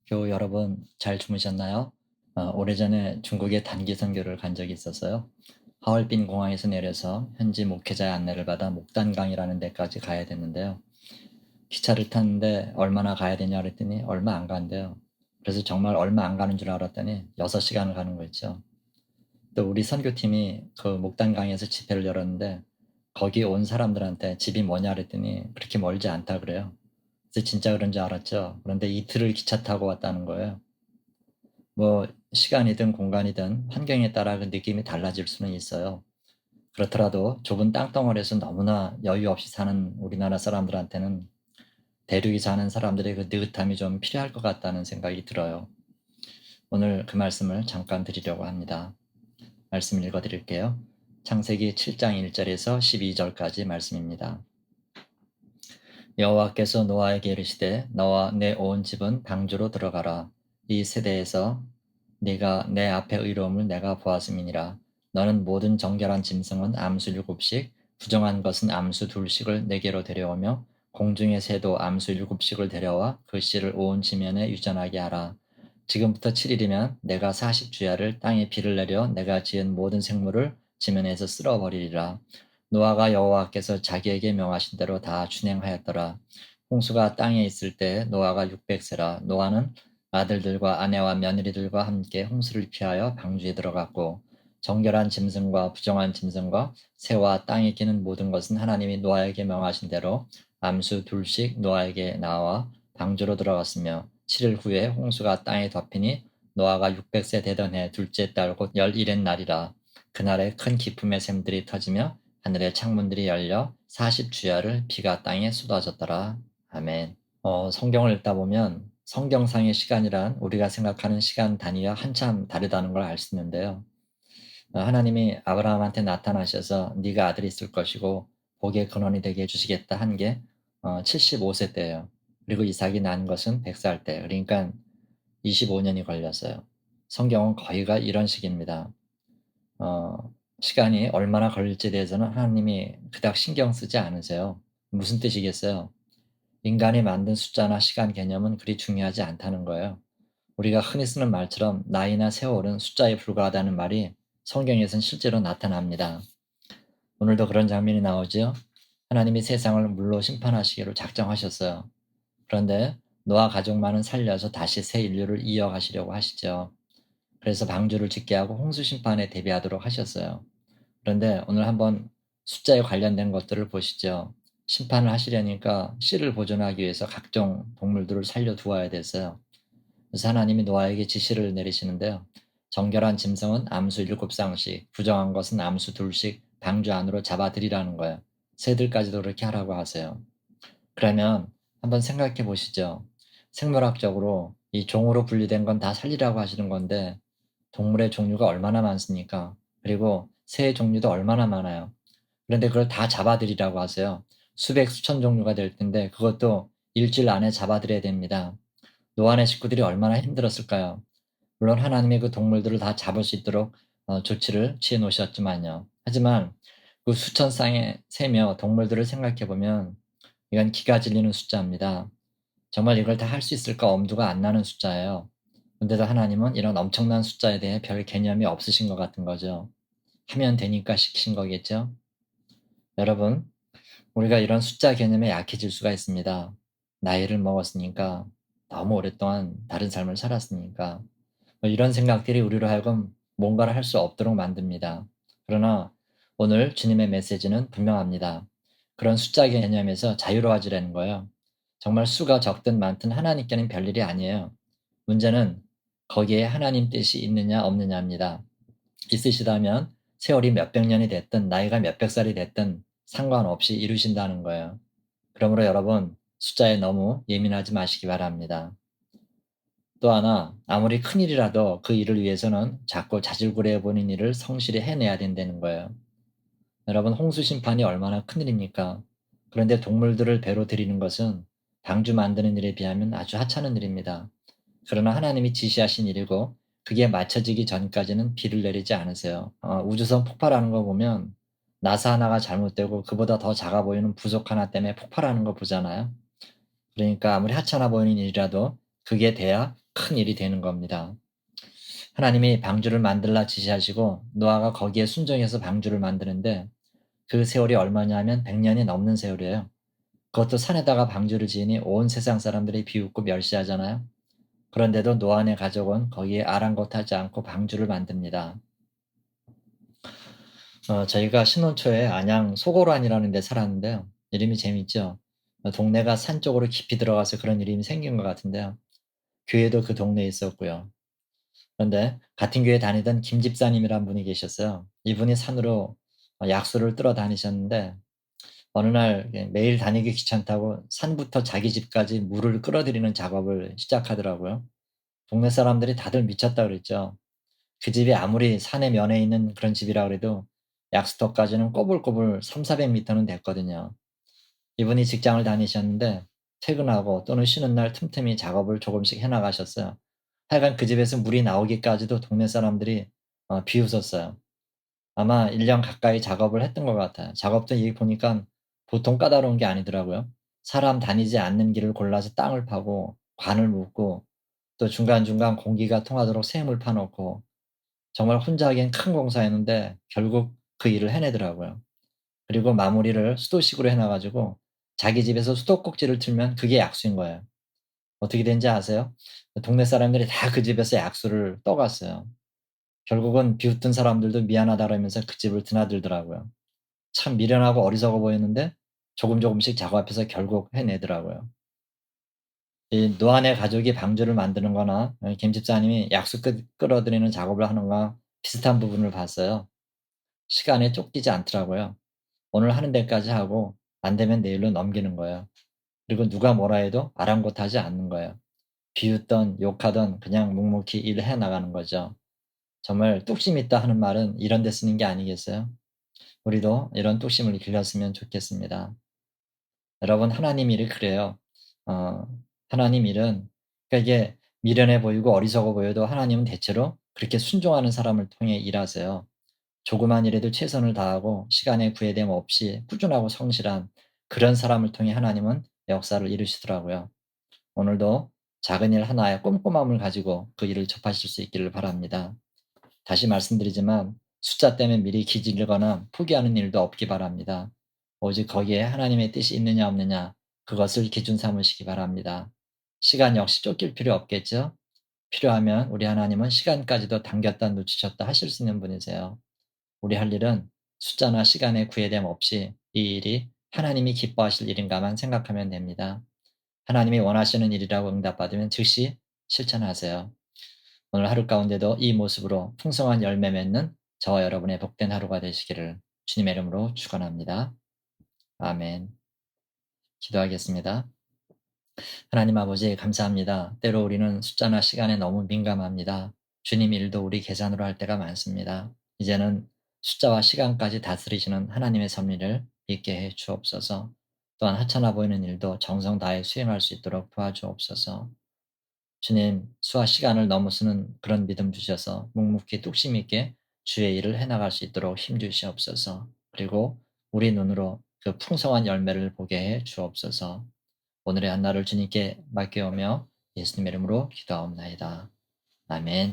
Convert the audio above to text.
교우 여러분 잘 주무셨나요? 오래전에 중국에 단기 선교를 간 적이 있어서요. 하얼빈 공항에서 내려서 현지 목회자의 안내를 받아 목단강이라는 데까지 가야 됐는데요. 기차를 탔는데 얼마나 가야 되냐 그랬더니 얼마 안 간대요. 그래서 정말 얼마 안 가는 줄 알았더니 6시간을 가는 거였죠. 또 우리 선교팀이 그 목단강에서 집회를 열었는데 거기 온 사람들한테 집이 뭐냐 그랬더니 그렇게 멀지 않다 그래요. 그래서 진짜 그런 줄 알았죠. 그런데 이틀을 기차 타고 왔다는 거예요. 뭐 시간이든 공간이든 환경에 따라 그 느낌이 달라질 수는 있어요. 그렇더라도 좁은 땅덩어리에서 너무나 여유 없이 사는 우리나라 사람들한테는 대륙에 사는 사람들의 그 느긋함이 좀 필요할 것 같다는 생각이 들어요. 오늘 그 말씀을 잠깐 드리려고 합니다. 말씀 읽어 드릴게요. 창세기 7장 1절에서 12절까지 말씀입니다. 여호와께서 노아에게 이르시되 너와 내 온 집은 방주로 들어가라. 이 세대에서 네가 내 앞에 의로움을 내가 보았음이니라. 너는 모든 정결한 짐승은 암수 7씩, 부정한 것은 암수 2씩을 내게로 데려오며 공중의 새도 암수 7씩을 데려와 그 씨를 온 지면에 유전하게 하라. 지금부터 7일이면 내가 40주야를 땅에 비를 내려 내가 지은 모든 생물을 지면에서 쓸어버리리라. 노아가 여호와께서 자기에게 명하신 대로 다 준행하였더라. 홍수가 땅에 있을 때 노아가 600세라. 노아는 아들들과 아내와 며느리들과 함께 홍수를 피하여 방주에 들어갔고 정결한 짐승과 부정한 짐승과 새와 땅에 기는 모든 것은 하나님이 노아에게 명하신 대로 암수 2씩 노아에게 나와 방주로 들어갔으며 7일 후에 홍수가 땅에 덮이니 노아가 600세 되던 해 둘째 달 곧 11의 날이라. 그날에 큰 기품의 샘들이 터지며 하늘의 창문들이 열려 40주야를 비가 땅에 쏟아졌더라. 아멘. 성경을 읽다 보면 성경상의 시간이란 우리가 생각하는 시간 단위와 한참 다르다는 걸 알 수 있는데요. 하나님이 아브라함한테 나타나셔서 네가 아들이 있을 것이고 복의 근원이 되게 해주시겠다 한 게 75세 때예요. 그리고 이삭이 난 것은 100살 때. 그러니까 25년이 걸렸어요. 성경은 거의가 이런 식입니다. 어, 시간이 얼마나 걸릴지에 대해서는 하나님이 그닥 신경 쓰지 않으세요. 무슨 뜻이겠어요? 인간이 만든 숫자나 시간 개념은 그리 중요하지 않다는 거예요. 우리가 흔히 쓰는 말처럼 나이나 세월은 숫자에 불과하다는 말이 성경에선 실제로 나타납니다. 오늘도 그런 장면이 나오죠. 하나님이 세상을 물로 심판하시기로 작정하셨어요. 그런데 노아 가족만은 살려서 다시 새 인류를 이어가시려고 하시죠. 그래서 방주를 짓게 하고 홍수 심판에 대비하도록 하셨어요. 그런데 오늘 한번 숫자에 관련된 것들을 보시죠. 심판을 하시려니까 씨를 보존하기 위해서 각종 동물들을 살려두어야 됐어요. 그래서 하나님이 노아에게 지시를 내리시는데요. 정결한 짐승은 암수 7쌍씩, 부정한 것은 암수 2씩 방주 안으로 잡아들이라는 거예요. 새들까지도 그렇게 하라고 하세요. 그러면 한번 생각해 보시죠. 생물학적으로 이 종으로 분리된 건 다 살리라고 하시는 건데 동물의 종류가 얼마나 많습니까? 그리고 새의 종류도 얼마나 많아요. 그런데 그걸 다 잡아들이라고 하세요. 수백, 수천 종류가 될 텐데 그것도 일주일 안에 잡아들여야 됩니다. 노아의 식구들이 얼마나 힘들었을까요? 물론 하나님이 그 동물들을 다 잡을 수 있도록 조치를 취해 놓으셨지만요. 하지만 그 수천 쌍의 새며 동물들을 생각해 보면 이건 기가 질리는 숫자입니다. 정말 이걸 다 할 수 있을까 엄두가 안 나는 숫자예요. 근데도 하나님은 이런 엄청난 숫자에 대해 별 개념이 없으신 것 같은 거죠. 하면 되니까 시키신 거겠죠? 여러분, 우리가 이런 숫자 개념에 약해질 수가 있습니다. 나이를 먹었으니까, 너무 오랫동안 다른 삶을 살았으니까, 이런 생각들이 우리로 하여금 뭔가를 할 수 없도록 만듭니다. 그러나 오늘 주님의 메시지는 분명합니다. 그런 숫자 개념에서 자유로워지라는 거예요. 정말 수가 적든 많든 하나님께는 별일이 아니에요. 문제는 거기에 하나님 뜻이 있느냐 없느냐입니다. 있으시다면 세월이 몇백 년이 됐든 나이가 몇백 살이 됐든 상관없이 이루신다는 거예요. 그러므로 여러분 숫자에 너무 예민하지 마시기 바랍니다. 또 하나 아무리 큰일이라도 그 일을 위해서는 자꾸 자질구레해 보이는 일을 성실히 해내야 된다는 거예요. 여러분 홍수 심판이 얼마나 큰일입니까? 그런데 동물들을 배로 들이는 것은 방주 만드는 일에 비하면 아주 하찮은 일입니다. 그러나 하나님이 지시하신 일이고 그게 맞춰지기 전까지는 비를 내리지 않으세요. 우주선 폭발하는 거 보면 나사 하나가 잘못되고 그보다 더 작아 보이는 부속 하나 때문에 폭발하는 거 보잖아요. 그러니까 아무리 하찮아 보이는 일이라도 그게 돼야 큰 일이 되는 겁니다. 하나님이 방주를 만들라 지시하시고 노아가 거기에 순종해서 방주를 만드는데 그 세월이 얼마냐 면 100년이 넘는 세월이에요. 그것도 산에다가 방주를 지으니 온 세상 사람들이 비웃고 멸시하잖아요. 그런데도 노아네 가족은 거기에 아랑곳하지 않고 방주를 만듭니다. 저희가 신혼 초에 안양 소고란이라는 데 살았는데요. 이름이 재밌죠? 동네가 산 쪽으로 깊이 들어가서 그런 이름이 생긴 것 같은데요. 교회도 그 동네에 있었고요. 그런데 같은 교회 다니던 김 집사님이란 분이 계셨어요. 이분이 산으로 약수를ตื้어 다니셨는데 어느 날 매일 다니기 귀찮다고 산부터 자기 집까지 물을 끌어들이는 작업을 시작하더라고요. 동네 사람들이 다들 미쳤다 그랬죠. 그 집이 아무리 산의 면에 있는 그런 집이라 그래도 약수터까지는 꼬불꼬불 300~400m는 됐거든요. 이분이 직장을 다니셨는데 퇴근하고 또는 쉬는 날 틈틈이 작업을 조금씩 해 나가셨어요. 하여간 그 집에서 물이 나오기까지도 동네 사람들이 비웃었어요. 아마 1년 가까이 작업을 했던 것 같아요. 작업도 이 보니까 보통 까다로운 게 아니더라고요. 사람 다니지 않는 길을 골라서 땅을 파고 관을 묻고 또 중간중간 공기가 통하도록 샘을 파 놓고 정말 혼자 하기엔 큰 공사였는데 결국 그 일을 해내더라고요. 그리고 마무리를 수도식으로 해놔 가지고 자기 집에서 수도꼭지를 틀면 그게 약수인 거예요. 어떻게 된지 아세요? 동네 사람들이 다 그 집에서 약수를 떠 갔어요. 결국은 비웃던 사람들도 미안하다 그러면서 그 집을 드나들더라고요. 참 미련하고 어리석어 보였는데 조금씩 작업해서 결국 해내더라고요. 이 노아네 가족이 방주를 만드는 거나 김 집사님이 약수 끌어들이는 작업을 하는 거랑 비슷한 부분을 봤어요. 시간에 쫓기지 않더라고요. 오늘 하는 데까지 하고 안 되면 내일로 넘기는 거예요. 그리고 누가 뭐라 해도 아랑곳하지 않는 거예요. 비웃던 욕하던 그냥 묵묵히 일해 나가는 거죠. 정말 뚝심 있다 하는 말은 이런 데 쓰는 게 아니겠어요? 우리도 이런 뚝심을 길렀으면 좋겠습니다. 여러분 하나님 일이 그래요. 어 하나님 일은 그러니까 이게 미련해 보이고 어리석어 보여도 하나님은 대체로 그렇게 순종하는 사람을 통해 일하세요. 조그만 일에도 최선을 다하고 시간에 구애됨 없이 꾸준하고 성실한 그런 사람을 통해 하나님은 역사를 이루시더라고요. 오늘도 작은 일 하나에 꼼꼼함을 가지고 그 일을 접하실 수 있기를 바랍니다. 다시 말씀드리지만 숫자 때문에 미리 기질거나 포기하는 일도 없기 바랍니다. 오직 거기에 하나님의 뜻이 있느냐 없느냐 그것을 기준 삼으시기 바랍니다. 시간 역시 쫓길 필요 없겠죠? 필요하면 우리 하나님은 시간까지도 당겼다 놓치셨다 하실 수 있는 분이세요. 우리 할 일은 숫자나 시간에 구애됨 없이 이 일이 하나님이 기뻐하실 일인가만 생각하면 됩니다. 하나님이 원하시는 일이라고 응답받으면 즉시 실천하세요. 오늘 하루 가운데도 이 모습으로 풍성한 열매 맺는 저와 여러분의 복된 하루가 되시기를 주님의 이름으로 축원합니다. 아멘. 기도하겠습니다. 하나님 아버지 감사합니다. 때로 우리는 숫자나 시간에 너무 민감합니다. 주님 일도 우리 계산으로 할 때가 많습니다. 이제는 숫자와 시간까지 다스리시는 하나님의 섭리를 믿게 해 주옵소서. 또한 하찮아 보이는 일도 정성 다해 수행할 수 있도록 도와주옵소서. 주님, 수와 시간을 넘어서는 그런 믿음 주셔서 묵묵히 뚝심 있게 주의 일을 해나갈 수 있도록 힘 주시옵소서. 그리고 우리 눈으로 그 풍성한 열매를 보게 해 주옵소서. 오늘의 한날을 주님께 맡겨오며 예수님의 이름으로 기도하옵나이다. 아멘.